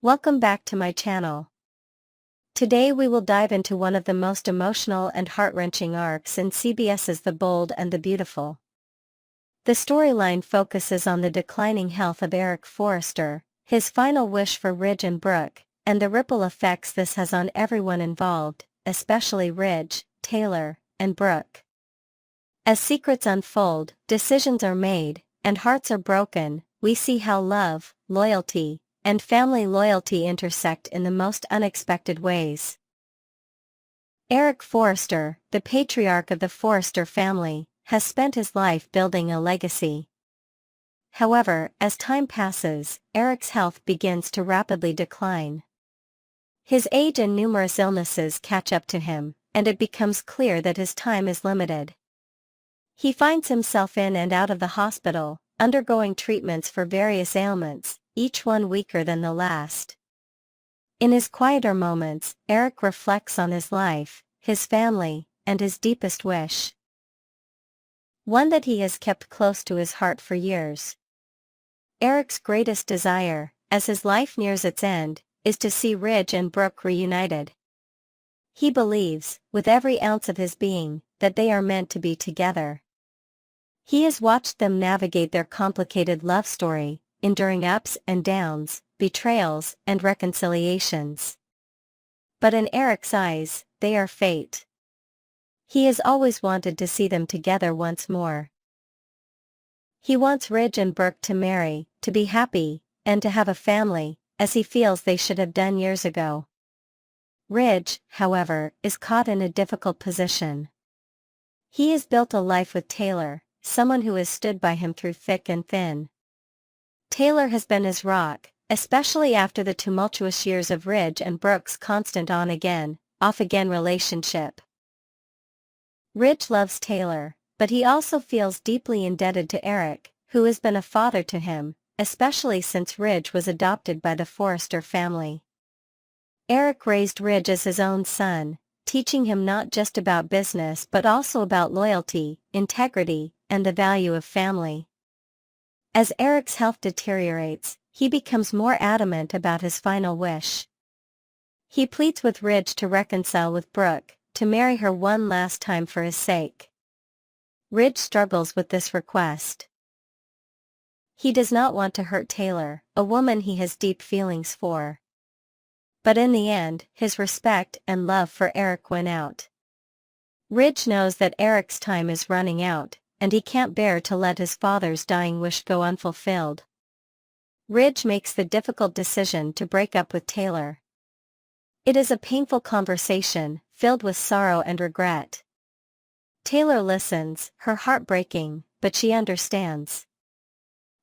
Welcome back to my channel. Today we will dive into one of the most emotional and heart-wrenching arcs in CBS's The Bold and the Beautiful. The storyline focuses on the declining health of Eric Forrester, his final wish for Ridge and Brooke, and the ripple effects this has on everyone involved, especially Ridge, Taylor, and Brooke. As secrets unfold, decisions are made, and hearts are broken, we see how love, loyalty, and family loyalty intersect in the most unexpected ways. Eric Forrester, the patriarch of the Forrester family, has spent his life building a legacy. However, as time passes, Eric's health begins to rapidly decline. His age and numerous illnesses catch up to him, and it becomes clear that his time is limited. He finds himself in and out of the hospital, undergoing treatments for various ailments, each one weaker than the last. In his quieter moments, Eric reflects on his life, his family, and his deepest wish. One that he has kept close to his heart for years. Eric's greatest desire, as his life nears its end, is to see Ridge and Brooke reunited. He believes, with every ounce of his being, that they are meant to be together. He has watched them navigate their complicated love story, enduring ups and downs, betrayals, and reconciliations. But in Eric's eyes, they are fate. He has always wanted to see them together once more. He wants Ridge and Brooke to marry, to be happy, and to have a family, as he feels they should have done years ago. Ridge, however, is caught in a difficult position. He has built a life with Taylor, someone who has stood by him through thick and thin. Taylor has been his rock, especially after the tumultuous years of Ridge and Brooke's constant on-again, off-again relationship. Ridge loves Taylor, but he also feels deeply indebted to Eric, who has been a father to him, especially since Ridge was adopted by the Forrester family. Eric raised Ridge as his own son, teaching him not just about business but also about loyalty, integrity, and the value of family. As Eric's health deteriorates, he becomes more adamant about his final wish. He pleads with Ridge to reconcile with Brooke, to marry her one last time for his sake. Ridge struggles with this request. He does not want to hurt Taylor, a woman he has deep feelings for. But in the end, his respect and love for Eric win out. Ridge knows that Eric's time is running out, and he can't bear to let his father's dying wish go unfulfilled. Ridge makes the difficult decision to break up with Taylor. It is a painful conversation, filled with sorrow and regret. Taylor listens, her heart breaking, but she understands.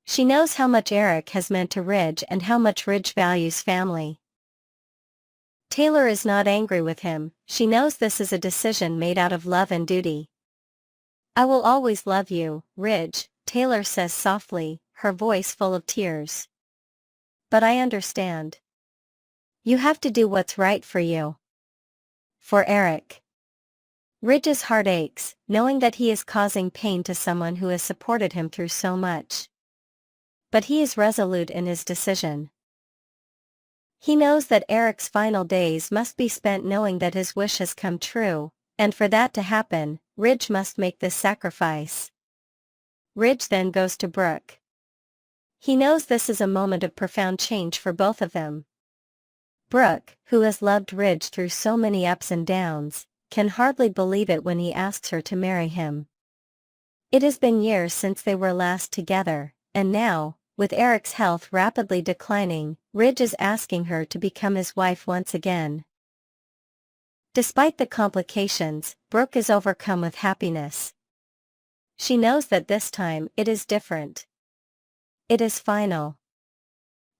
She knows how much Eric has meant to Ridge and how much Ridge values family. Taylor is not angry with him, she knows this is a decision made out of love and duty. "I will always love you, Ridge," Taylor says softly, her voice full of tears. "But I understand. You have to do what's right for you." For Eric. Ridge's heart aches, knowing that he is causing pain to someone who has supported him through so much. But he is resolute in his decision. He knows that Eric's final days must be spent knowing that his wish has come true, and for that to happen, Ridge must make this sacrifice. Ridge then goes to Brooke. He knows this is a moment of profound change for both of them. Brooke, who has loved Ridge through so many ups and downs, can hardly believe it when he asks her to marry him. It has been years since they were last together, and now, with Eric's health rapidly declining, Ridge is asking her to become his wife once again. Despite the complications, Brooke is overcome with happiness. She knows that this time it is different. It is final.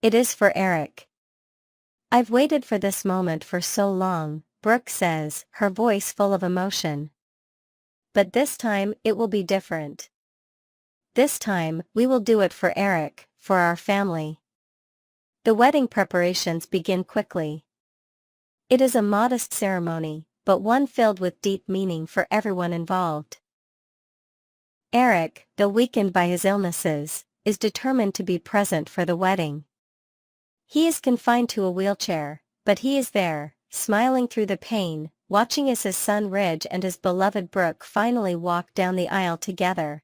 It is for Eric. "I've waited for this moment for so long," Brooke says, her voice full of emotion. "But this time it will be different. This time we will do it for Eric, for our family." The wedding preparations begin quickly. It is a modest ceremony, but one filled with deep meaning for everyone involved. Eric, though weakened by his illnesses, is determined to be present for the wedding. He is confined to a wheelchair, but he is there, smiling through the pain, watching as his son Ridge and his beloved Brooke finally walk down the aisle together.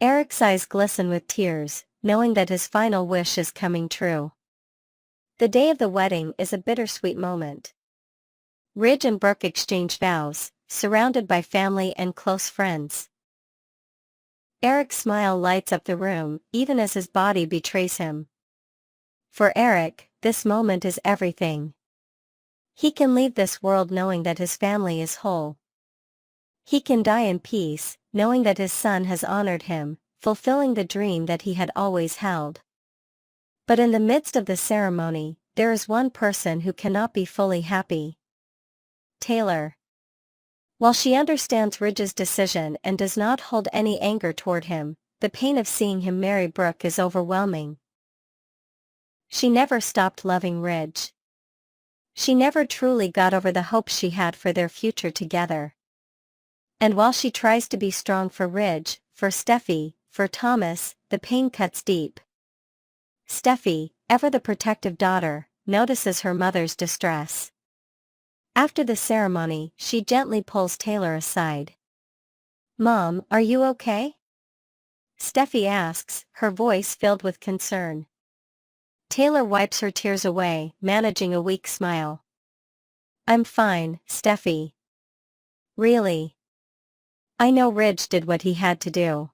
Eric's eyes glisten with tears, knowing that his final wish is coming true. The day of the wedding is a bittersweet moment. Ridge and Brooke exchange vows, surrounded by family and close friends. Eric's smile lights up the room, even as his body betrays him. For Eric, this moment is everything. He can leave this world knowing that his family is whole. He can die in peace, knowing that his son has honored him, fulfilling the dream that he had always held. But in the midst of the ceremony, there is one person who cannot be fully happy. Taylor. While she understands Ridge's decision and does not hold any anger toward him, the pain of seeing him marry Brooke is overwhelming. She never stopped loving Ridge. She never truly got over the hope she had for their future together. And while she tries to be strong for Ridge, for Steffi, for Thomas, the pain cuts deep. Steffi, ever the protective daughter, notices her mother's distress. After the ceremony, she gently pulls Taylor aside. "Mom, are you okay?" Steffi asks, her voice filled with concern. Taylor wipes her tears away, managing a weak smile. "I'm fine, Steffi. Really. I know Ridge did what he had to do.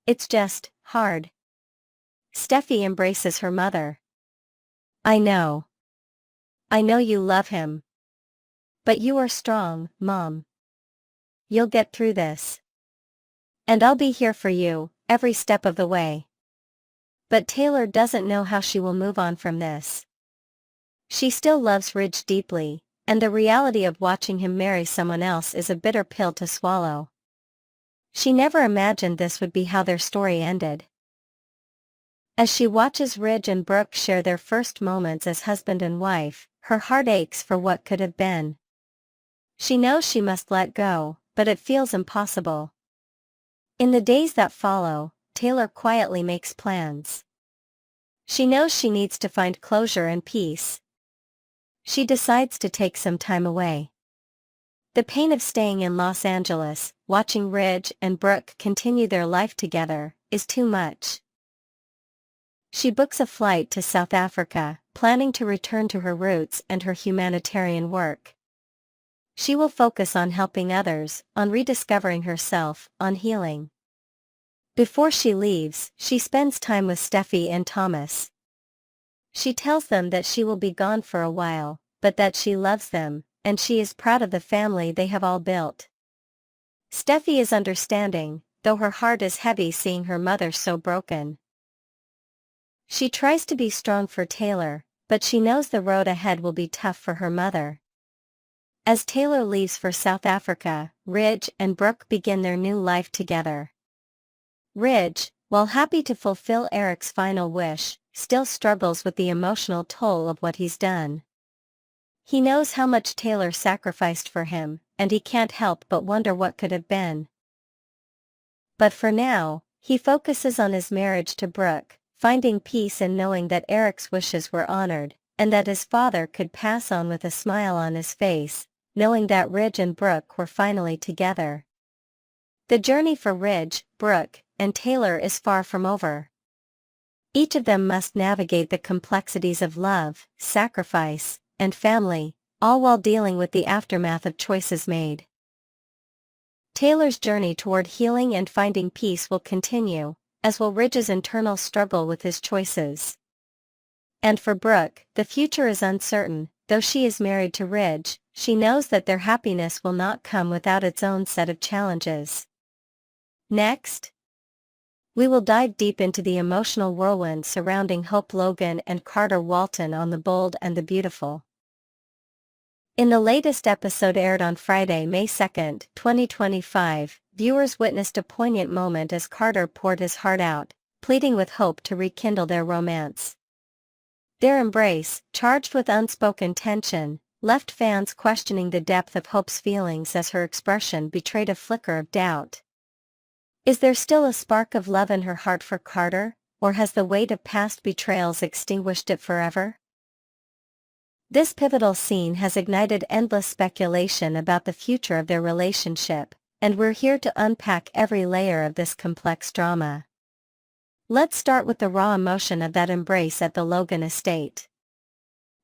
It's just hard." Steffi embraces her mother. "I know. I know you love him. But you are strong, Mom. You'll get through this. And I'll be here for you, every step of the way." But Taylor doesn't know how she will move on from this. She still loves Ridge deeply, and the reality of watching him marry someone else is a bitter pill to swallow. She never imagined this would be how their story ended. As she watches Ridge and Brooke share their first moments as husband and wife, her heart aches for what could have been. She knows she must let go, but it feels impossible. In the days that follow, Taylor quietly makes plans. She knows she needs to find closure and peace. She decides to take some time away. The pain of staying in Los Angeles, watching Ridge and Brooke continue their life together, is too much. She books a flight to South Africa, planning to return to her roots and her humanitarian work. She will focus on helping others, on rediscovering herself, on healing. Before she leaves, she spends time with Steffi and Thomas. She tells them that she will be gone for a while, but that she loves them, and she is proud of the family they have all built. Steffi is understanding, though her heart is heavy seeing her mother so broken. She tries to be strong for Taylor, but she knows the road ahead will be tough for her mother. As Taylor leaves for South Africa, Ridge and Brooke begin their new life together. Ridge, while happy to fulfill Eric's final wish, still struggles with the emotional toll of what he's done. He knows how much Taylor sacrificed for him, and he can't help but wonder what could have been. But for now, he focuses on his marriage to Brooke, finding peace in knowing that Eric's wishes were honored, and that his father could pass on with a smile on his face, knowing that Ridge and Brooke were finally together. The journey for Ridge, Brooke, and Taylor is far from over. Each of them must navigate the complexities of love, sacrifice, and family, all while dealing with the aftermath of choices made. Taylor's journey toward healing and finding peace will continue, as will Ridge's internal struggle with his choices. And for Brooke, the future is uncertain. Though she is married to Ridge, she knows that their happiness will not come without its own set of challenges. Next, we will dive deep into the emotional whirlwind surrounding Hope Logan and Carter Walton on The Bold and the Beautiful. In the latest episode aired on Friday, May 2, 2025, viewers witnessed a poignant moment as Carter poured his heart out, pleading with Hope to rekindle their romance. Their embrace, charged with unspoken tension, left fans questioning the depth of Hope's feelings as her expression betrayed a flicker of doubt. Is there still a spark of love in her heart for Carter, or has the weight of past betrayals extinguished it forever? This pivotal scene has ignited endless speculation about the future of their relationship, and we're here to unpack every layer of this complex drama. Let's start with the raw emotion of that embrace at the Logan estate.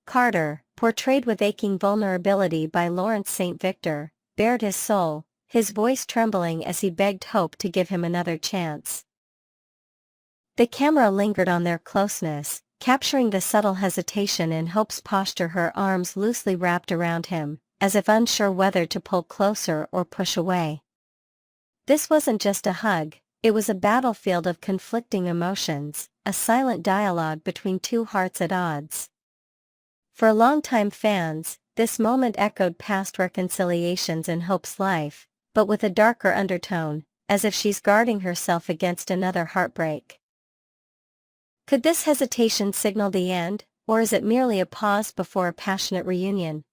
Carter, portrayed with aching vulnerability by Lawrence St. Victor, bared his soul, his voice trembling as he begged Hope to give him another chance. The camera lingered on their closeness, capturing the subtle hesitation in Hope's posture, her arms loosely wrapped around him, as if unsure whether to pull closer or push away. This wasn't just a hug, it was a battlefield of conflicting emotions, a silent dialogue between two hearts at odds. For longtime fans, this moment echoed past reconciliations in Hope's life, but with a darker undertone, as if she's guarding herself against another heartbreak. Could this hesitation signal the end, or is it merely a pause before a passionate reunion?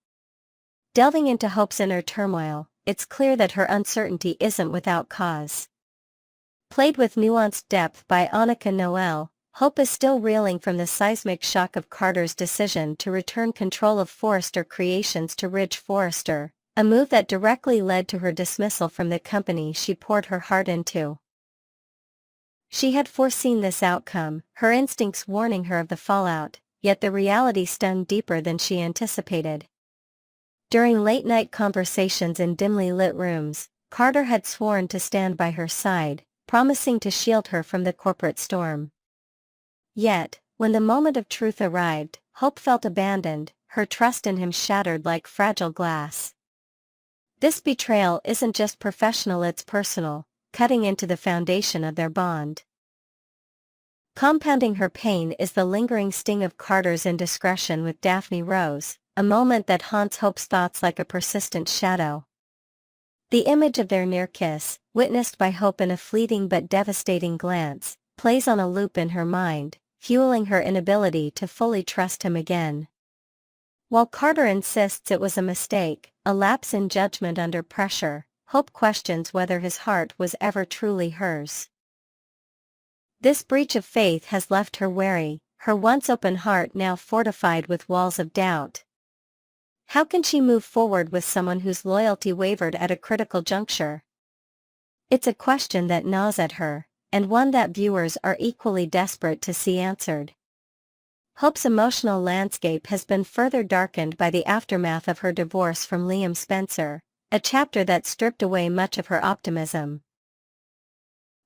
Delving into Hope's inner turmoil, it's clear that her uncertainty isn't without cause. Played with nuanced depth by Annika Noel, Hope is still reeling from the seismic shock of Carter's decision to return control of Forrester Creations to Ridge Forrester, a move that directly led to her dismissal from the company she poured her heart into. She had foreseen this outcome, her instincts warning her of the fallout, yet the reality stung deeper than she anticipated. During late-night conversations in dimly lit rooms, Carter had sworn to stand by her side, promising to shield her from the corporate storm. Yet, when the moment of truth arrived, Hope felt abandoned, her trust in him shattered like fragile glass. This betrayal isn't just professional, it's personal, cutting into the foundation of their bond. Compounding her pain is the lingering sting of Carter's indiscretion with Daphne Rose, a moment that haunts Hope's thoughts like a persistent shadow. The image of their near kiss, witnessed by Hope in a fleeting but devastating glance, plays on a loop in her mind, fueling her inability to fully trust him again. While Carter insists it was a mistake, a lapse in judgment under pressure, Hope questions whether his heart was ever truly hers. This breach of faith has left her wary, her once open heart now fortified with walls of doubt. How can she move forward with someone whose loyalty wavered at a critical juncture? It's a question that gnaws at her, and one that viewers are equally desperate to see answered. Hope's emotional landscape has been further darkened by the aftermath of her divorce from Liam Spencer, a chapter that stripped away much of her optimism.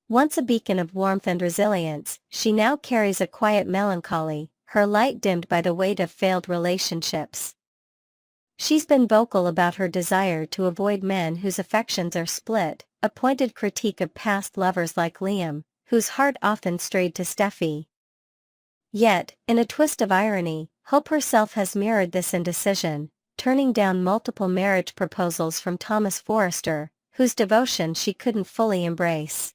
Once a beacon of warmth and resilience, she now carries a quiet melancholy, her light dimmed by the weight of failed relationships. She's been vocal about her desire to avoid men whose affections are split, a pointed critique of past lovers like Liam, whose heart often strayed to Steffi. Yet, in a twist of irony, Hope herself has mirrored this indecision, turning down multiple marriage proposals from Thomas Forrester, whose devotion she couldn't fully embrace.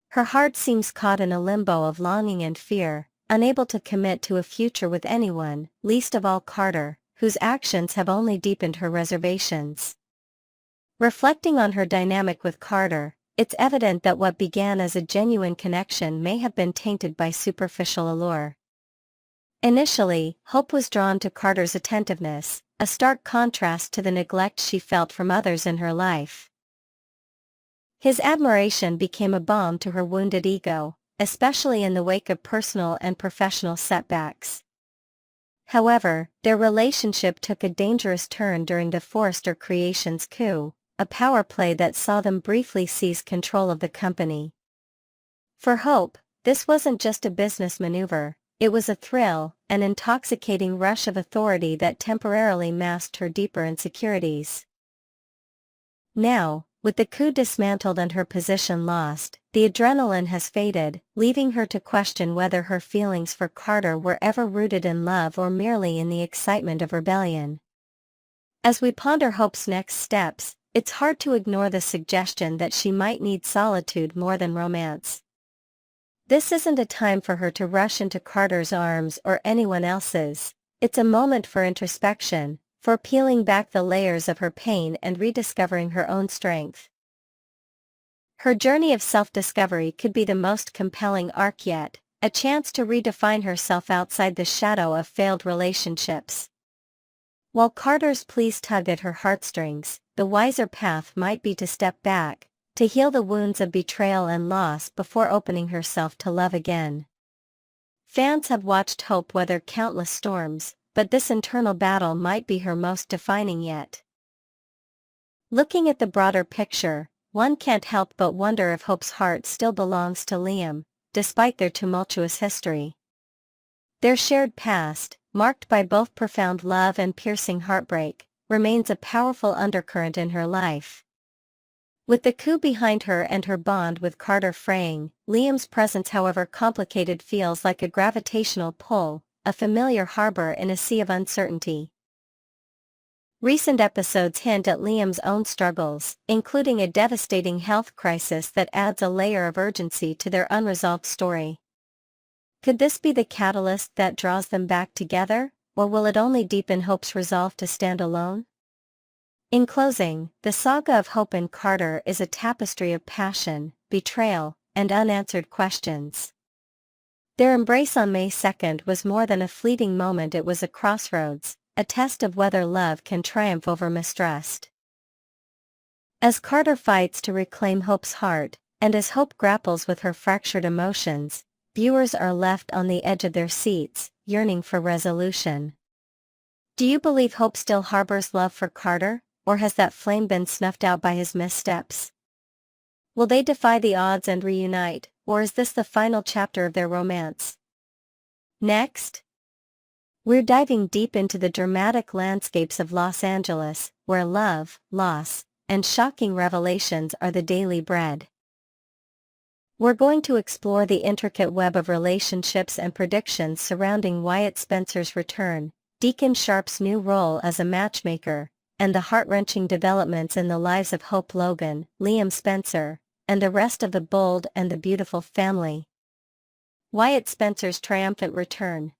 Her heart seems caught in a limbo of longing and fear, unable to commit to a future with anyone, least of all Carter, whose actions have only deepened her reservations. Reflecting on her dynamic with Carter, it's evident that what began as a genuine connection may have been tainted by superficial allure. Initially, Hope was drawn to Carter's attentiveness, a stark contrast to the neglect she felt from others in her life. His admiration became a balm to her wounded ego, especially in the wake of personal and professional setbacks. However, their relationship took a dangerous turn during the Forrester Creations coup, a power play that saw them briefly seize control of the company. For Hope, this wasn't just a business maneuver, it was a thrill, an intoxicating rush of authority that temporarily masked her deeper insecurities. Now, with the coup dismantled and her position lost, the adrenaline has faded, leaving her to question whether her feelings for Carter were ever rooted in love or merely in the excitement of rebellion. As we ponder Hope's next steps, it's hard to ignore the suggestion that she might need solitude more than romance. This isn't a time for her to rush into Carter's arms or anyone else's, it's a moment for introspection, for peeling back the layers of her pain and rediscovering her own strength. Her journey of self-discovery could be the most compelling arc yet, a chance to redefine herself outside the shadow of failed relationships. While Carter's pleas tug at her heartstrings, the wiser path might be to step back, to heal the wounds of betrayal and loss before opening herself to love again. Fans have watched Hope weather countless storms, but this internal battle might be her most defining yet. Looking at the broader picture, one can't help but wonder if Hope's heart still belongs to Liam, despite their tumultuous history. Their shared past, marked by both profound love and piercing heartbreak, remains a powerful undercurrent in her life. With the coup behind her and her bond with Carter fraying, Liam's presence, however complicated, feels like a gravitational pull, a familiar harbor in a sea of uncertainty. Recent episodes hint at Liam's own struggles, including a devastating health crisis that adds a layer of urgency to their unresolved story. Could this be the catalyst that draws them back together, or will it only deepen Hope's resolve to stand alone? In closing, the saga of Hope and Carter is a tapestry of passion, betrayal, and unanswered questions. Their embrace on May 2nd was more than a fleeting moment, it was a crossroads, a test of whether love can triumph over mistrust. As Carter fights to reclaim Hope's heart, and as Hope grapples with her fractured emotions, viewers are left on the edge of their seats, yearning for resolution. Do you believe Hope still harbors love for Carter, or has that flame been snuffed out by his missteps? Will they defy the odds and reunite, or is this the final chapter of their romance? Next, we're diving deep into the dramatic landscapes of Los Angeles, where love, loss, and shocking revelations are the daily bread. We're going to explore the intricate web of relationships and predictions surrounding Wyatt Spencer's return, Deacon Sharp's new role as a matchmaker, and the heart-wrenching developments in the lives of Hope Logan, Liam Spencer, and the rest of the bold and the beautiful family. Wyatt Spencer's triumphant return.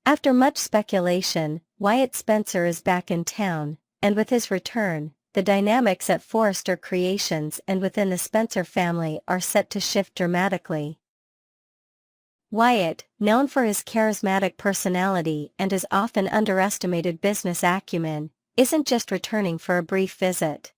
After much speculation, Wyatt Spencer is back in town, and with his return, the dynamics at Forrester Creations and within the Spencer family are set to shift dramatically. Wyatt, known for his charismatic personality and his often underestimated business acumen, isn't just returning for a brief visit.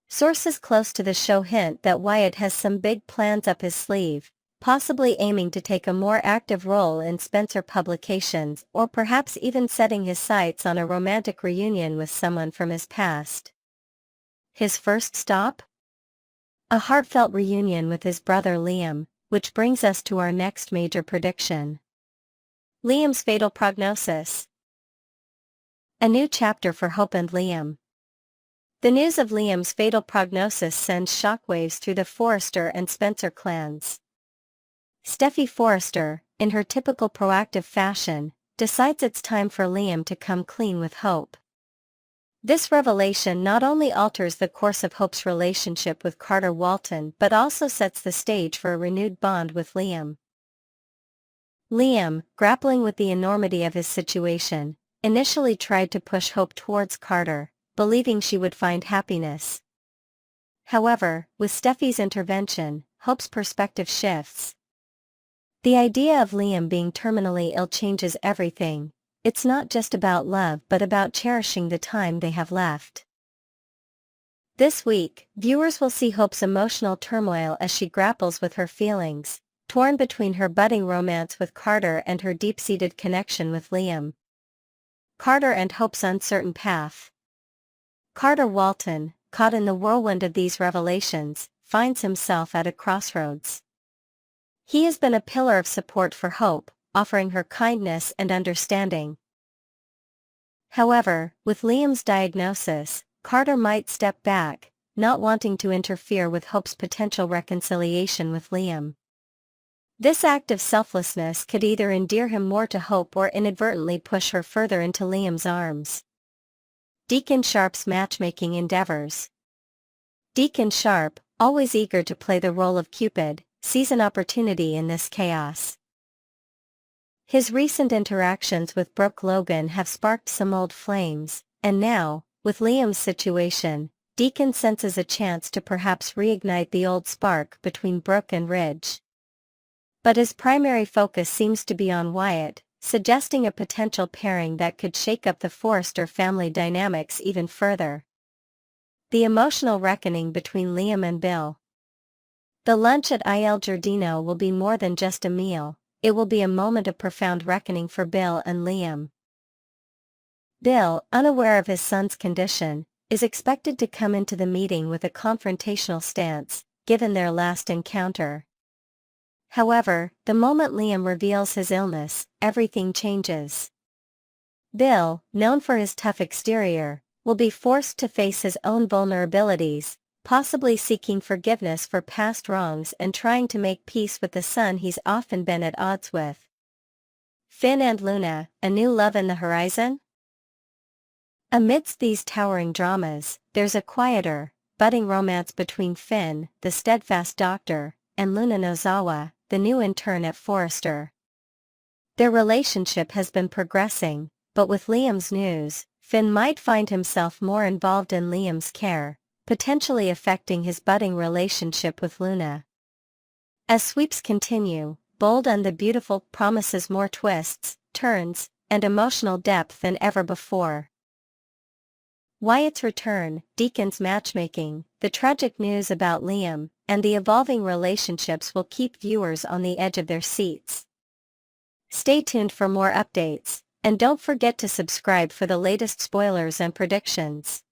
Sources close to the show hint that Wyatt has some big plans up his sleeve, possibly aiming to take a more active role in Spencer publications, or perhaps even setting his sights on a romantic reunion with someone from his past. His first stop? A heartfelt reunion with his brother Liam, which brings us to our next major prediction. Liam's fatal prognosis. A new chapter for Hope and Liam. The news of Liam's fatal prognosis sends shockwaves through the Forrester and Spencer clans. Steffi Forrester, in her typical proactive fashion, decides it's time for Liam to come clean with Hope. This revelation not only alters the course of Hope's relationship with Carter Walton but also sets the stage for a renewed bond with Liam. Liam, grappling with the enormity of his situation, initially tried to push Hope towards Carter, believing she would find happiness. However, with Steffi's intervention, Hope's perspective shifts. The idea of Liam being terminally ill changes everything. It's not just about love but about cherishing the time they have left. This week, viewers will see Hope's emotional turmoil as she grapples with her feelings, torn between her budding romance with Carter and her deep-seated connection with Liam. Carter and Hope's uncertain path. Carter Walton, caught in the whirlwind of these revelations, finds himself at a crossroads. He has been a pillar of support for Hope, offering her kindness and understanding. However, with Liam's diagnosis, Carter might step back, not wanting to interfere with Hope's potential reconciliation with Liam. This act of selflessness could either endear him more to Hope or inadvertently push her further into Liam's arms. Deacon Sharp's matchmaking endeavors. Deacon Sharp, always eager to play the role of Cupid, sees an opportunity in this chaos. His recent interactions with Brooke Logan have sparked some old flames, and now, with Liam's situation, Deacon senses a chance to perhaps reignite the old spark between Brooke and Ridge. But his primary focus seems to be on Wyatt, suggesting a potential pairing that could shake up the Forrester family dynamics even further. The emotional reckoning between Liam and Bill. The lunch at Il Giardino will be more than just a meal, it will be a moment of profound reckoning for Bill and Liam. Bill, unaware of his son's condition, is expected to come into the meeting with a confrontational stance, given their last encounter. However, the moment Liam reveals his illness, everything changes. Bill, known for his tough exterior, will be forced to face his own vulnerabilities, possibly seeking forgiveness for past wrongs and trying to make peace with the son he's often been at odds with. Finn and Luna, a new love in the horizon? Amidst these towering dramas, there's a quieter, budding romance between Finn, the steadfast doctor, and Luna Nozawa, the new intern at Forrester. Their relationship has been progressing, but with Liam's news, Finn might find himself more involved in Liam's care, potentially affecting his budding relationship with Luna. As sweeps continue, Bold and the Beautiful promises more twists, turns, and emotional depth than ever before. Wyatt's return, Deacon's matchmaking, the tragic news about Liam, and the evolving relationships will keep viewers on the edge of their seats. Stay tuned for more updates, and don't forget to subscribe for the latest spoilers and predictions.